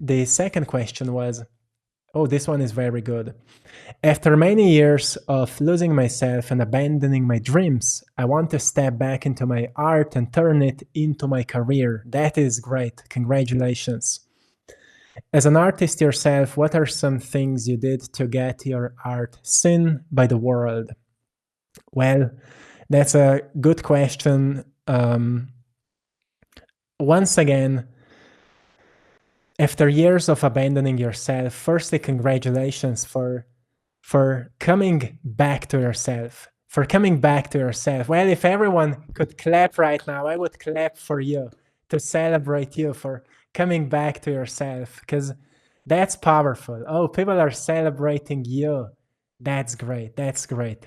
the second question was, oh, this one is very good. After many years of losing myself and abandoning my dreams, I want to step back into my art and turn it into my career. That is great. Congratulations. As an artist yourself, what are some things you did to get your art seen by the world? Well, that's a good question. Once again, after years of abandoning yourself, firstly, congratulations for coming back to yourself. For coming back to yourself. Well, if everyone could clap right now, I would clap for you to celebrate you for coming back to yourself, because that's powerful. Oh, people are celebrating you. That's great. That's great.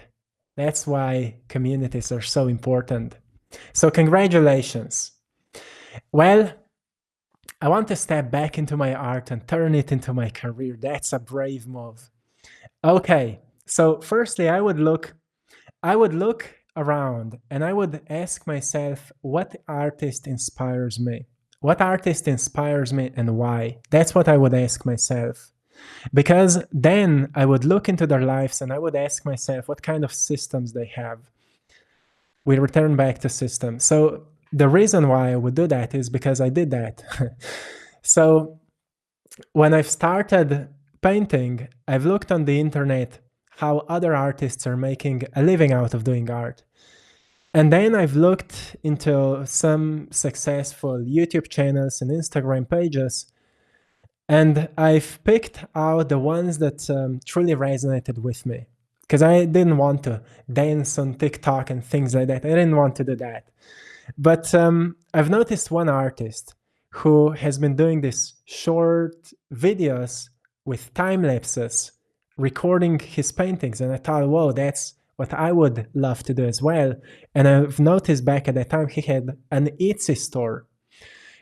That's why communities are so important. So congratulations. Well, I want to step back into my art and turn it into my career. That's a brave move. Okay, so firstly, I would look around and I would ask myself, what artist inspires me? What artist inspires me and why? That's what I would ask myself. Because then I would look into their lives and I would ask myself what kind of systems they have. We return back to systems. So the reason why I would do that is because I did that. So when I've started painting, I've looked on the internet how other artists are making a living out of doing art. And then I've looked into some successful YouTube channels and Instagram pages, and I've picked out the ones that truly resonated with me. Because I didn't want to dance on TikTok and things like that. I didn't want to do that. But I've noticed one artist who has been doing these short videos with time lapses, recording his paintings. And I thought, whoa, that's what I would love to do as well. And I've noticed back at that time he had an Etsy store.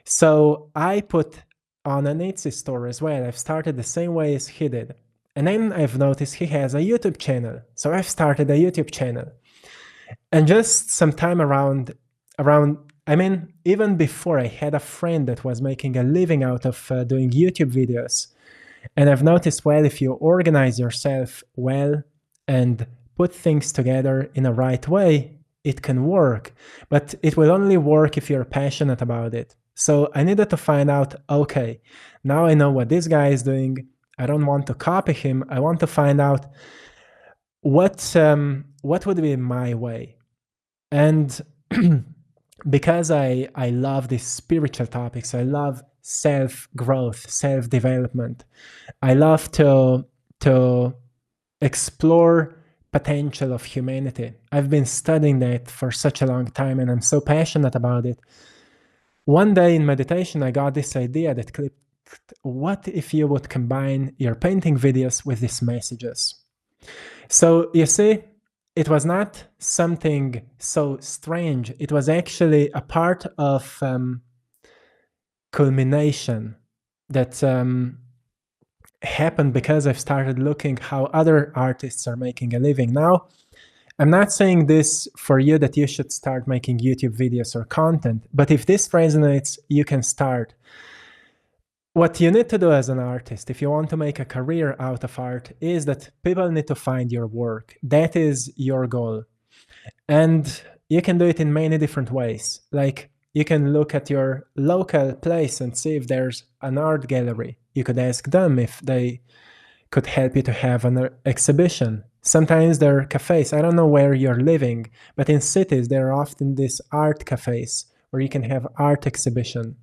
So I put on an Etsy store as well. I've started the same way as he did. And then I've noticed he has a YouTube channel. So I've started a YouTube channel. And just some time around, I mean, even before, I had a friend that was making a living out of doing YouTube videos. And I've noticed, well, if you organize yourself well and put things together in a right way, it can work. But it will only work if you're passionate about it. So I needed to find out, okay, now I know what this guy is doing. I don't want to copy him. I want to find out what would be my way. And because I love these spiritual topics, I love self-growth, self-development. I love to explore potential of humanity. I've been studying that for such a long time, and I'm so passionate about it. One day in meditation, I got this idea that clicked. What if you would combine your painting videos with these messages? So you see, it was not something so strange. It was actually a part of culmination that happened because I've started looking how other artists are making a living. Now, I'm not saying this for you that you should start making YouTube videos or content, but if this resonates, you can start. What you need to do as an artist, if you want to make a career out of art, is that people need to find your work. That is your goal. And you can do it in many different ways. Like, you can look at your local place and see if there's an art gallery. You could ask them if they could help you to have an exhibition. Sometimes there are cafes. I don't know where you're living, but in cities, there are often these art cafes where you can have art exhibition.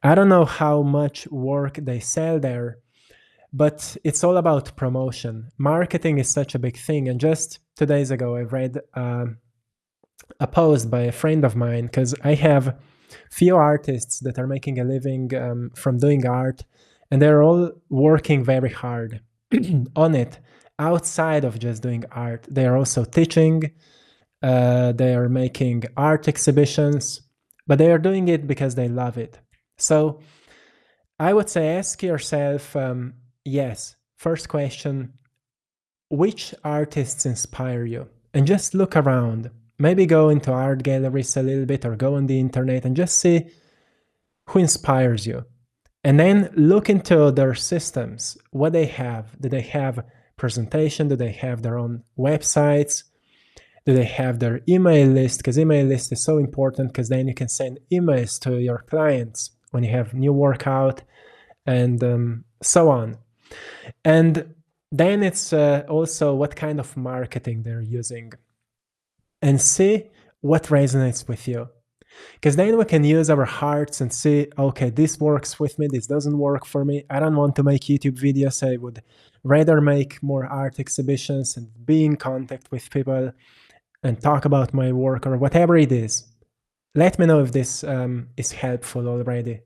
I don't know how much work they sell there, but it's all about promotion. Marketing is such a big thing. And just 2 days ago, I read a post by a friend of mine, because I have few artists that are making a living from doing art, and they're all working very hard on it outside of just doing art. They are also teaching, they are making art exhibitions, but they are doing it because they love it. So I would say ask yourself, yes, first question, which artists inspire you? And just look around. Maybe go into art galleries a little bit or go on the internet and just see who inspires you. And then look into their systems, what they have. Do they have presentation? Do they have their own websites? Do they have their email list? Because email list is so important, because then you can send emails to your clients when you have new workout and so on. And then it's also what kind of marketing they're using, and see what resonates with you. Because then we can use our hearts and see, okay, this works with me, this doesn't work for me. I don't want to make YouTube videos. I would rather make more art exhibitions and be in contact with people and talk about my work, or whatever it is. Let me know if this is helpful already.